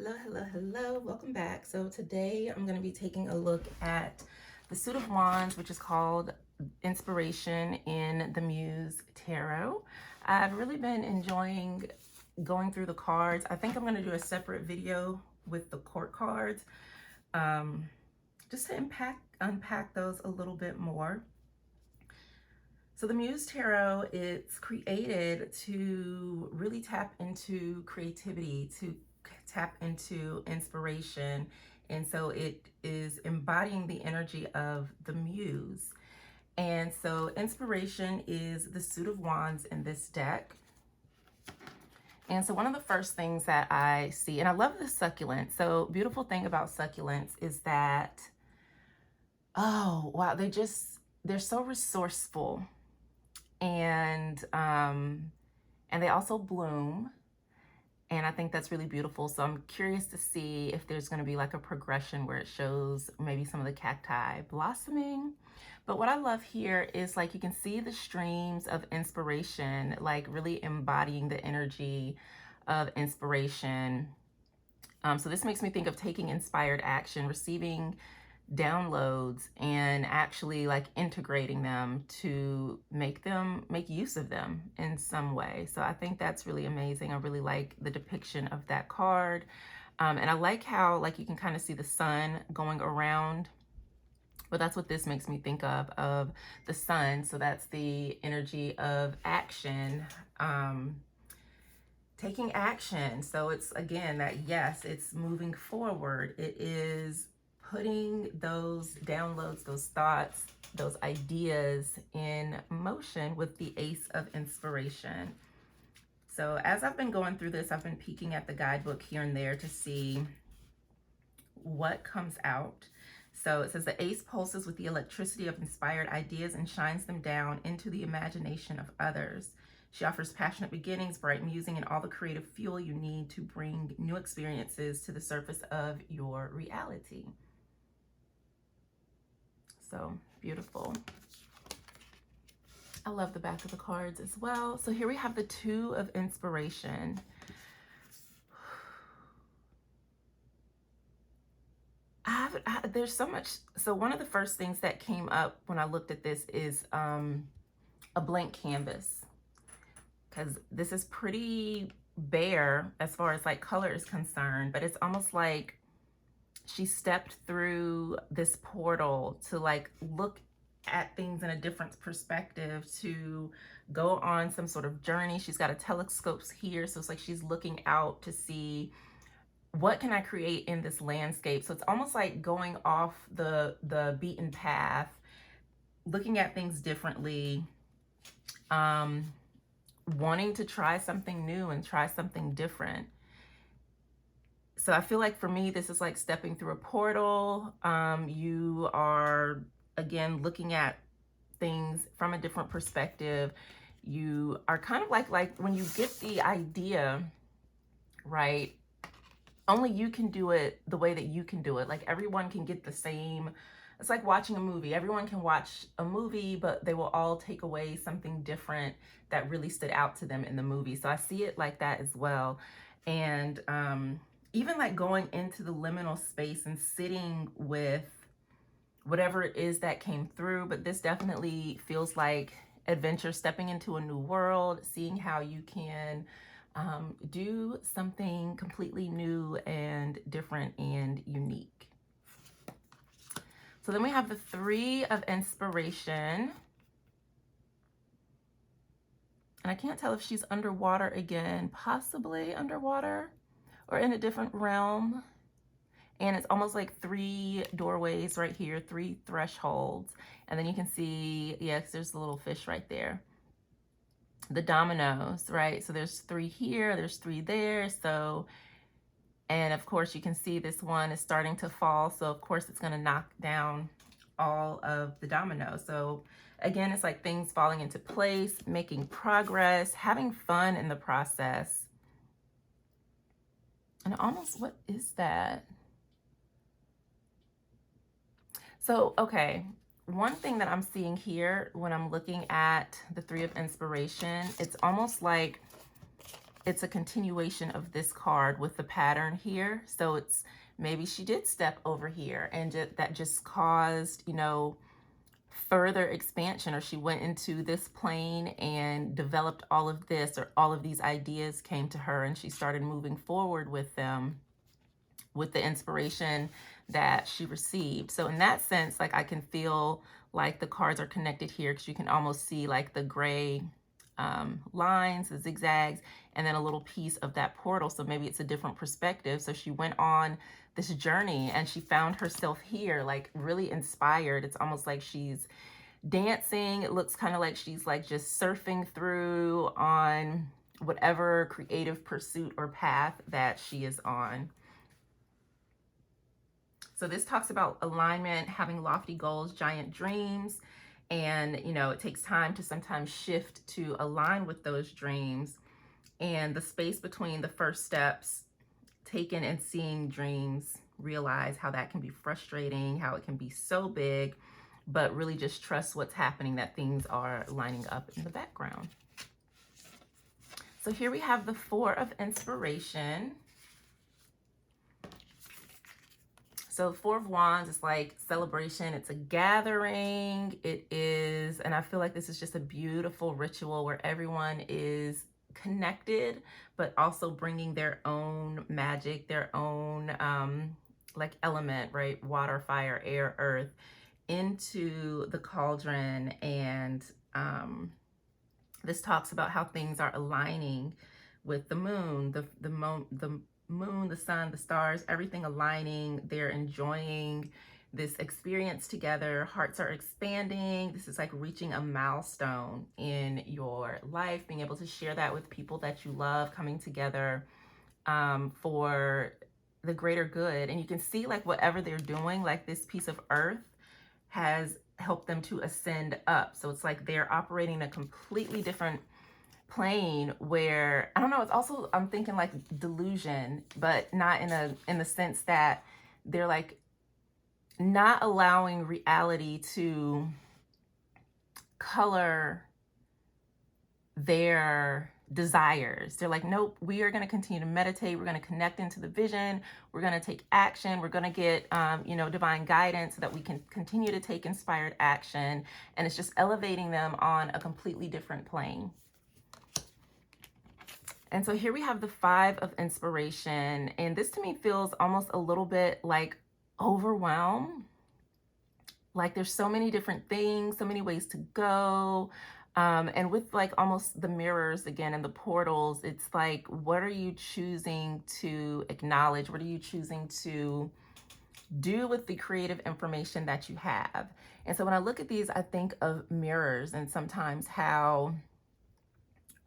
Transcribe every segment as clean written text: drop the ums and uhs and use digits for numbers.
Hello. Welcome back. So today I'm going to be taking a look at the suit of wands, which is called Inspiration in the Muse Tarot. I've really been enjoying going through the cards. I think I'm going to do a separate video with the court cards, just to unpack those a little bit more. So the Muse Tarot, it's created to really tap into creativity, to tap into inspiration. And so it is embodying the energy of the muse. And so inspiration is the suit of wands in this deck. And so one of the first things that I see, and I love the succulent. So beautiful thing about succulents is that, oh, wow, they're so resourceful. And they also bloom. And I think that's really beautiful. So I'm curious to see if there's going to be like a progression where it shows maybe some of the cacti blossoming. But what I love here is like you can see the streams of inspiration, like really embodying the energy of inspiration. So this makes me think of taking inspired action, receiving downloads and actually like integrating them to make use of them in some way. So I think that's really amazing. I really like the depiction of that card. And I like how like you can kind of see the sun going around, but that's what this makes me think of the sun. So that's the energy of action, taking action. So it's again that, yes, it's moving forward. It is putting those downloads, those thoughts, those ideas in motion with the Ace of Inspiration. So as I've been going through this, I've been peeking at the guidebook here and there to see what comes out. So it says the Ace pulses with the electricity of inspired ideas and shines them down into the imagination of others. She offers passionate beginnings, bright musing, and all the creative fuel you need to bring new experiences to the surface of your reality. So beautiful. I love the back of the cards as well. So here we have the Two of Inspiration. There's so much. So one of the first things that came up when I looked at this is a blank canvas, because this is pretty bare as far as like color is concerned, but it's almost like she stepped through this portal to like look at things in a different perspective, to go on some sort of journey. She's got a telescope here, so it's like she's looking out to see what can I create in this landscape. So it's almost like going off the beaten path, looking at things differently, wanting to try something new and try something different. So I feel like for me, this is like stepping through a portal. You are, again, looking at things from a different perspective. You are kind of like when you get the idea, right? Only you can do it the way that you can do it. Like everyone can get the same. It's like watching a movie. Everyone can watch a movie, but they will all take away something different that really stood out to them in the movie. So I see it like that as well. And even like going into the liminal space and sitting with whatever it is that came through. But this definitely feels like adventure, stepping into a new world, seeing how you can do something completely new and different and unique. So then we have the Three of Inspiration. And I can't tell if she's underwater again, possibly underwater or in a different realm. And it's almost like three doorways right here, three thresholds. And then you can see, yes, there's a little fish right there. The dominoes, right? So there's three here, there's three there. So, and of course you can see this one is starting to fall. So of course it's gonna knock down all of the dominoes. So again, it's like things falling into place, making progress, having fun in the process. And almost, what is that? So, okay, one thing that I'm seeing here when I'm looking at the Three of Inspiration, it's almost like it's a continuation of this card with the pattern here. So it's maybe she did step over here and that just caused, you know, further expansion, or she went into this plane and developed all of this, or all of these ideas came to her and she started moving forward with them with the inspiration that she received. So in that sense, like I can feel like the cards are connected here, because you can almost see like the gray lines, the zigzags, and then a little piece of that portal. So maybe it's a different perspective. So she went on this journey and she found herself here, like really inspired. It's almost like she's dancing. It looks kind of like she's like just surfing through on whatever creative pursuit or path that she is on. So this talks about alignment, having lofty goals, giant dreams. And, you know, it takes time to sometimes shift to align with those dreams, and the space between the first steps taken and seeing dreams, realize how that can be frustrating, how it can be so big, but really just trust what's happening, that things are lining up in the background. So here we have the Four of Inspiration. So Four of Wands is like celebration. It's a gathering. It is, and I feel like this is just a beautiful ritual where everyone is connected, but also bringing their own magic, their own like element, right? Water, fire, air, earth, into the cauldron. And this talks about how things are aligning with the moon, the moon, the sun, the stars, everything aligning. They're enjoying this experience together. Hearts are expanding. This is like reaching a milestone in your life, being able to share that with people that you love, coming together for the greater good. And you can see like whatever they're doing, like this piece of earth has helped them to ascend up. So it's like they're operating a completely different plane where, I don't know, it's also, I'm thinking like delusion, but not in the sense that they're like not allowing reality to color their desires. They're like, nope, we are going to continue to meditate. We're going to connect into the vision. We're going to take action. We're going to get, you know, divine guidance so that we can continue to take inspired action. And it's just elevating them on a completely different plane. And so here we have the Five of Inspiration. And this to me feels almost a little bit like overwhelmed. Like there's so many different things, so many ways to go. And with like almost the mirrors again and the portals, it's like, what are you choosing to acknowledge? What are you choosing to do with the creative information that you have? And so when I look at these, I think of mirrors and sometimes how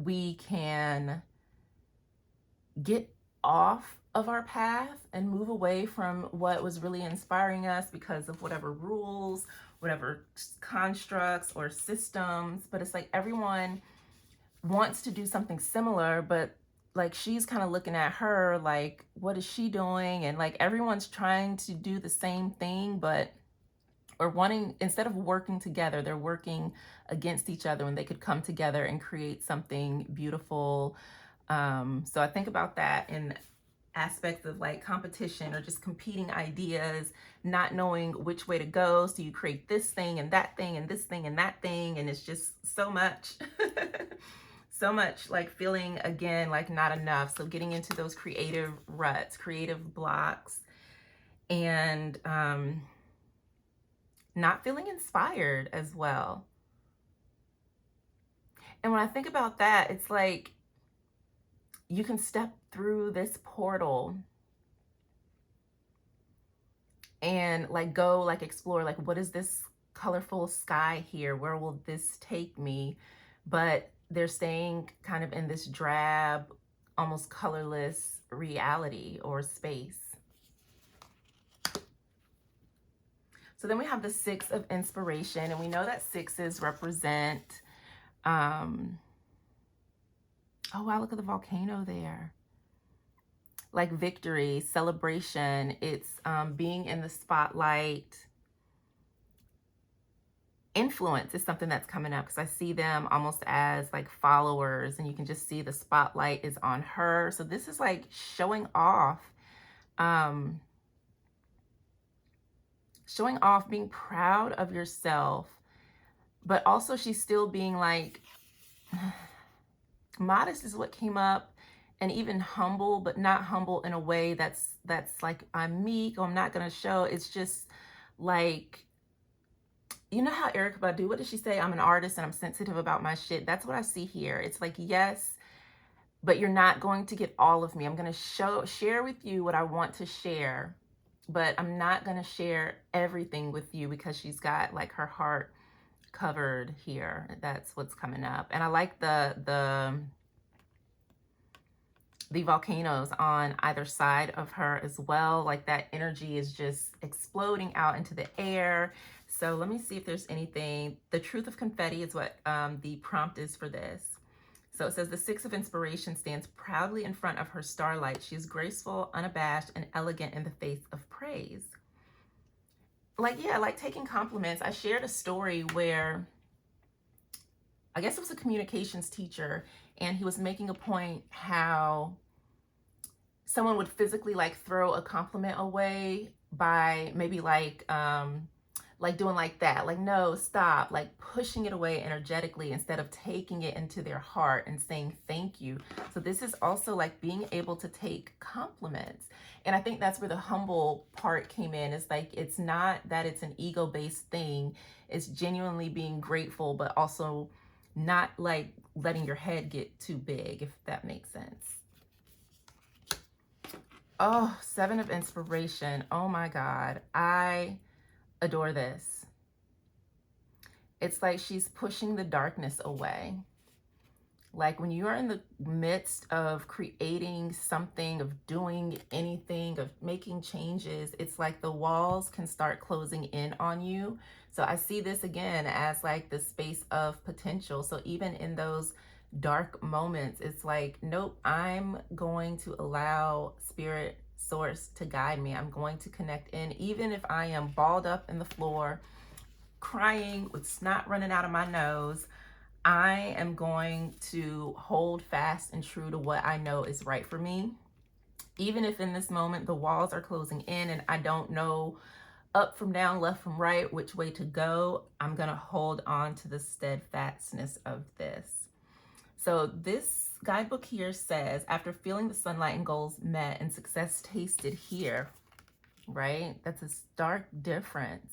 we can get off of our path and move away from what was really inspiring us because of whatever rules, whatever constructs or systems. But it's like everyone wants to do something similar, but like she's kind of looking at her like, what is she doing? And like everyone's trying to do the same thing, but or wanting, instead of working together, they're working against each other when they could come together and create something beautiful. So I think about that in aspects of like competition or just competing ideas, not knowing which way to go. So you create this thing and that thing and this thing and that thing. And it's just so much, so much like feeling again, like not enough. So getting into those creative ruts, creative blocks, and not feeling inspired as well. And when I think about that, it's like, you can step through this portal and like go like explore, like what is this colorful sky here? Where will this take me? But they're staying kind of in this drab, almost colorless reality or space. So then we have the Six of Inspiration, and we know that sixes represent oh wow, look at the volcano there. Like victory, celebration. It's being in the spotlight influence is something that's coming up, because I see them almost as like followers, and you can just see the spotlight is on her. So this is like showing off, um, being proud of yourself, but also she's still being like, modest is what came up, and even humble, but not humble in a way that's like I'm meek or I'm not gonna show. It's just like, you know how Erykah Badu, what did she say? I'm an artist and I'm sensitive about my shit. That's what I see here. It's like, yes, but you're not going to get all of me. I'm going to share with you what I want to share, but I'm not going to share everything with you, because she's got like her heart covered here. That's what's coming up. And I like the volcanoes on either side of her as well. Like that energy is just exploding out into the air. So let me see if there's anything. The truth of confetti is what the prompt is for this. So it says the Six of Inspiration stands proudly in front of her starlight. She is graceful, unabashed, and elegant in the face of praise. Like, yeah, like taking compliments. I shared a story where, I guess it was a communications teacher, and he was making a point how someone would physically like throw a compliment away by maybe like doing like that, like, no, stop, like pushing it away energetically instead of taking it into their heart and saying thank you. So this is also like being able to take compliments. And I think that's where the humble part came in. It's like, it's not that it's an ego-based thing. It's genuinely being grateful, but also not like letting your head get too big, if that makes sense. Oh, Seven of Inspiration. Oh my God. I adore this. It's like she's pushing the darkness away. Like when you are in the midst of creating something, of doing anything, of making changes, it's like the walls can start closing in on you. So I see this again as like the space of potential. So even in those dark moments, it's like, nope, I'm going to allow spirit source to guide me. I'm going to connect in, even if I am balled up in the floor, crying with snot running out of my nose. I am going to hold fast and true to what I know is right for me. Even if in this moment the walls are closing in and I don't know up from down, left from right, which way to go, I'm going to hold on to the steadfastness of this. So this guidebook here says, after feeling the sunlight and goals met and success tasted here, right? That's a stark difference.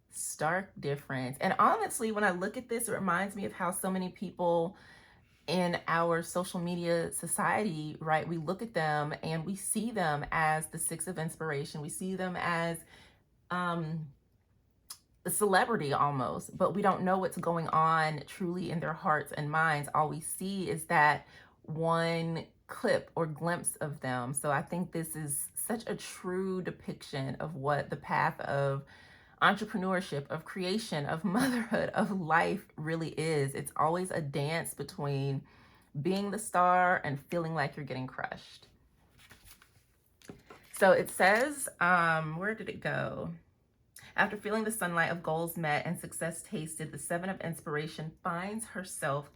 Stark difference. And honestly, when I look at this, it reminds me of how so many people in our social media society, right? We look at them and we see them as the Six of Inspiration. We see them as a celebrity almost, but we don't know what's going on truly in their hearts and minds. All we see is that one clip or glimpse of them. So I think this is such a true depiction of what the path of entrepreneurship, of creation, of motherhood, of life really is. It's always a dance between being the star and feeling like you're getting crushed. So it says, where did it go? After feeling the sunlight of goals met and success tasted, the Seven of Inspiration finds herself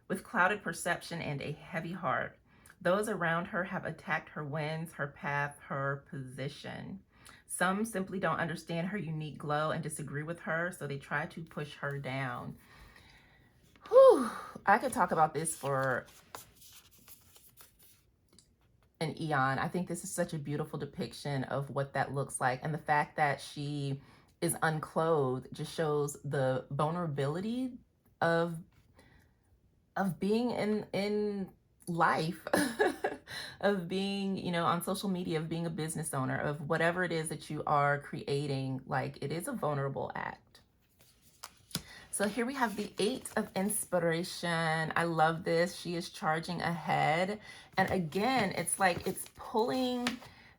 with clouded perception and a heavy heart. Those around her have attacked her wins, her path, her position. Some simply don't understand her unique glow and disagree with her, so they try to push her down. Whew, I could talk about this for an eon. I think this is such a beautiful depiction of what that looks like. And the fact that she is unclothed just shows the vulnerability of being in life, of being, you know, on social media, of being a business owner, of whatever it is that you are creating. Like, it is a vulnerable act. So here we have the Eight of Inspiration. I love this. She is charging ahead. And again, it's like it's pulling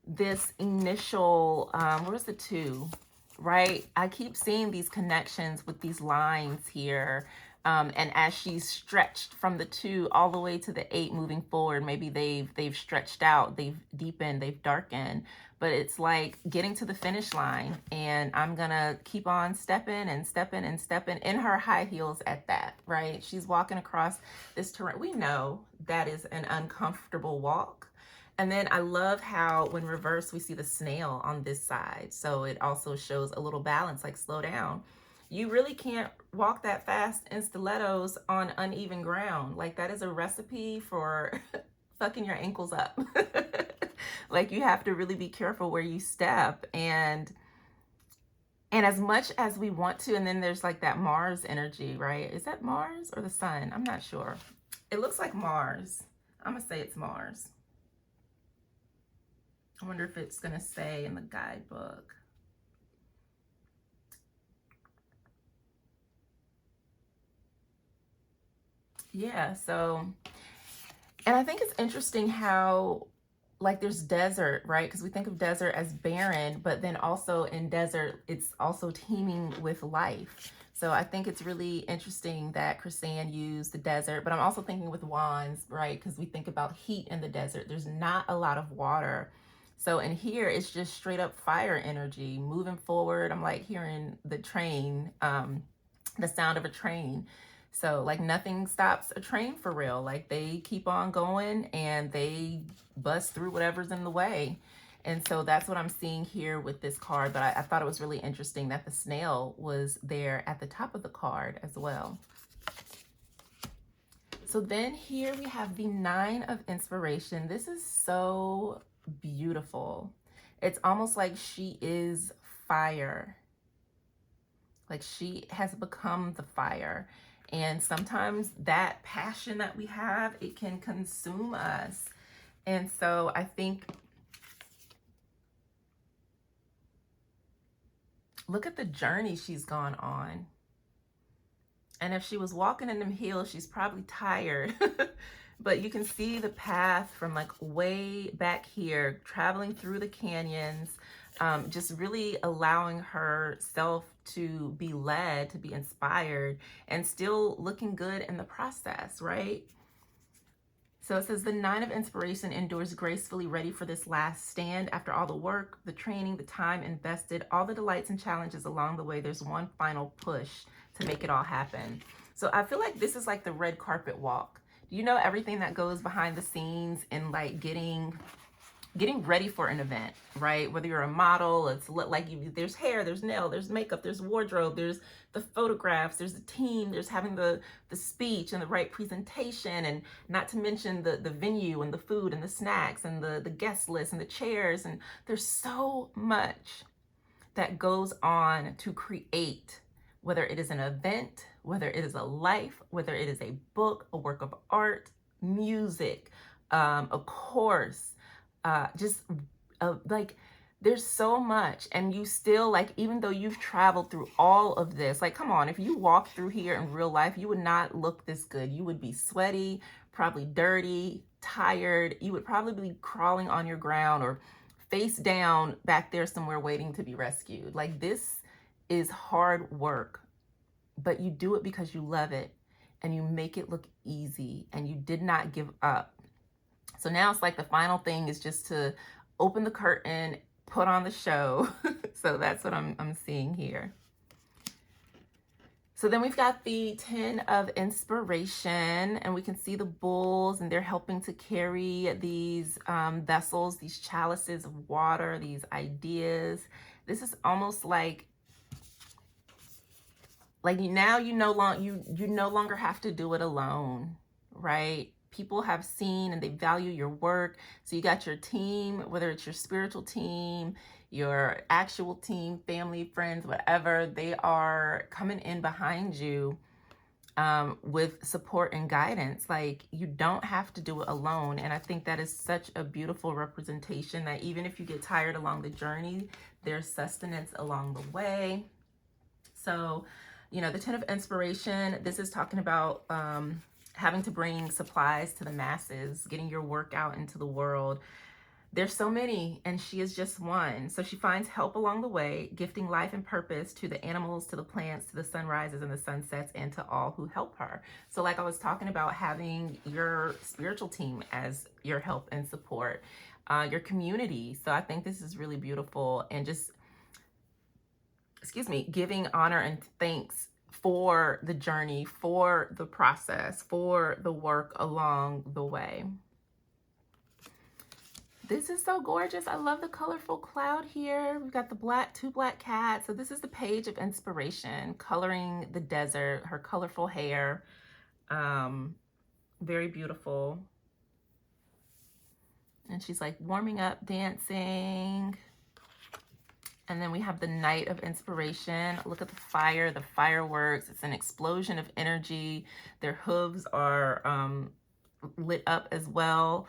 this initial, where's the two, right? I keep seeing these connections with these lines here. And as she's stretched from the 2 all the way to the 8 moving forward, maybe they've stretched out, they've deepened, they've darkened, but it's like getting to the finish line, and I'm gonna keep on stepping and stepping and stepping in her high heels at that, right? She's walking across this terrain. We know that is an uncomfortable walk. And then I love how when reversed, we see the snail on this side. So it also shows a little balance, like slow down. You really can't walk that fast in stilettos on uneven ground. Like that is a recipe for fucking your ankles up. Like you have to really be careful where you step. And as much as we want to, and then there's like that Mars energy, right? Is that Mars or the sun? I'm not sure. It looks like Mars. I'm gonna say it's Mars. I wonder if it's gonna say in the guidebook. Yeah, so, and I think it's interesting how, like, there's desert, right? Because we think of desert as barren, but then also in desert, it's also teeming with life. So I think it's really interesting that Chrisanne used the desert, but I'm also thinking with wands, right? Because we think about heat in the desert. There's not a lot of water. So in here, it's just straight up fire energy moving forward. I'm like hearing the train, the sound of a train. So like nothing stops a train for real. Like they keep on going and they bust through whatever's in the way. And so that's what I'm seeing here with this card. But I thought it was really interesting that the snail was there at the top of the card as well. So then here we have the 9 of Inspiration. This is so beautiful. It's almost like she is fire. Like she has become the fire. And sometimes that passion that we have, it can consume us. And so I think, look at the journey she's gone on. And if she was walking in them heels, she's probably tired. But you can see the path from like way back here, traveling through the canyons, just really allowing herself to be led, to be inspired, and still looking good in the process, right? So it says the 9 of Inspiration endures gracefully, ready for this last stand. After all the work, the training, the time invested, all the delights and challenges along the way, there's one final push to make it all happen. So I feel like this is like the red carpet walk. You know, everything that goes behind the scenes in like getting ready for an event, right? Whether you're a model, it's like there's hair, there's nail, there's makeup, there's wardrobe, there's the photographs, there's the team, there's having the speech and the right presentation, and not to mention the venue and the food and the snacks and the guest list and the chairs. And there's so much that goes on to create, whether it is an event, whether it is a life, whether it is a book, a work of art, music, a course, like there's so much. And you still, like, even though you've traveled through all of this, like, come on, if you walk through here in real life, you would not look this good. You would be sweaty, probably dirty, tired. You would probably be crawling on your ground or face down back there somewhere waiting to be rescued. Like, this is hard work, but you do it because you love it and you make it look easy and you did not give up. So now it's like the final thing is just to open the curtain, put on the show. So that's what I'm seeing here. So then we've got the 10 of Inspiration, and we can see the bulls, and they're helping to carry these vessels, these chalices of water, these ideas. This is almost like now you no longer have to do it alone, right? People have seen and they value your work. So you got your team, whether it's your spiritual team, your actual team, family, friends, whatever, they are coming in behind you with support and guidance. Like, you don't have to do it alone. And I think that is such a beautiful representation that even if you get tired along the journey, there's sustenance along the way. So, you know, the 10 of Inspiration, this is talking about having to bring supplies to the masses, getting your work out into the world. There's so many, and she is just one. So she finds help along the way, gifting life and purpose to the animals, to the plants, to the sunrises and the sunsets, and to all who help her. So like I was talking about, having your spiritual team as your help and support, your community. So I think this is really beautiful, and just, excuse me, giving honor and thanks for the journey, for the process, for the work along the way. This is so gorgeous. I love the colorful cloud here. We've got the two black cats. So this is the page of inspiration, coloring the desert, her colorful hair. Very beautiful. And she's like warming up, dancing. And then we have the night of inspiration. Look at the fire, the fireworks. It's an explosion of energy. Their hooves are lit up as well.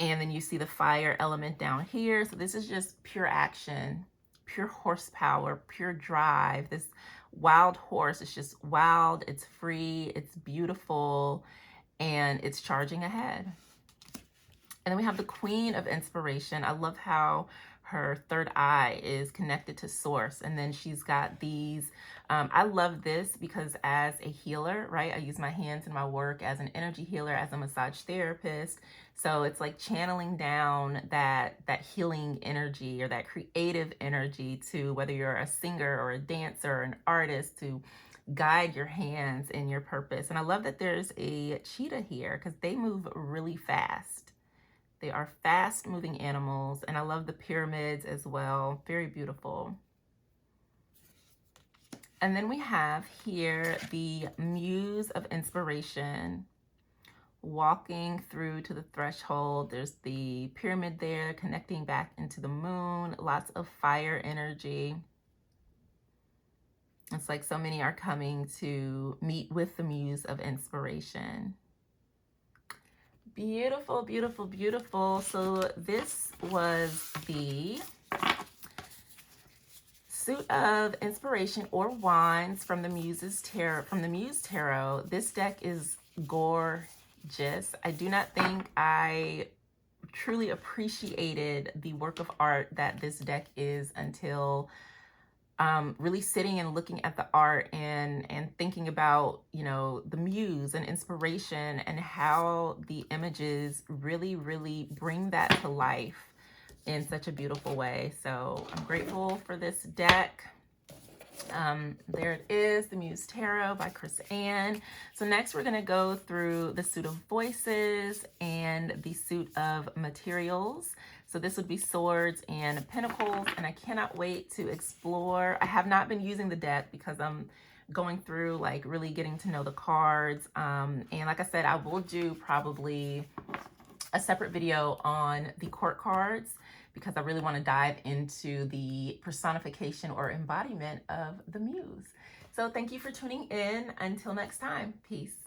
And then you see the fire element down here. So this is just pure action, pure horsepower, pure drive. This wild horse is just wild. It's free. It's beautiful. And it's charging ahead. And then we have the Queen of Inspiration. I love how her third eye is connected to source. And then she's got these, I love this because as a healer, right? I use my hands in my work as an energy healer, as a massage therapist. So it's like channeling down that healing energy, or that creative energy, to whether you're a singer or a dancer or an artist, to guide your hands in your purpose. And I love that there's a cheetah here because they move really fast. They are fast moving animals, and I love the pyramids as well. Very beautiful. And then we have here the Muse of Inspiration, walking through to the threshold. There's the pyramid there connecting back into the moon. Lots of fire energy. It's like so many are coming to meet with the Muse of Inspiration. Beautiful, beautiful, beautiful. So this was the Suit of Inspiration or Wands from the Muse Tarot. This deck is gorgeous. I do not think I truly appreciated the work of art that this deck is until really sitting and looking at the art and thinking about, you know, the muse and inspiration, and how the images really, really bring that to life in such a beautiful way. So I'm grateful for this deck. There it is, the Muse Tarot by Chris Ann. So next we're going to go through the Suit of Voices and the Suit of Materials. So this would be Swords and Pentacles, and I cannot wait to explore. I have not been using the deck because I'm going through, like, really getting to know the cards. And like I said, I will do probably a separate video on the court cards, because I really want to dive into the personification or embodiment of the muse. So thank you for tuning in. Until next time, peace.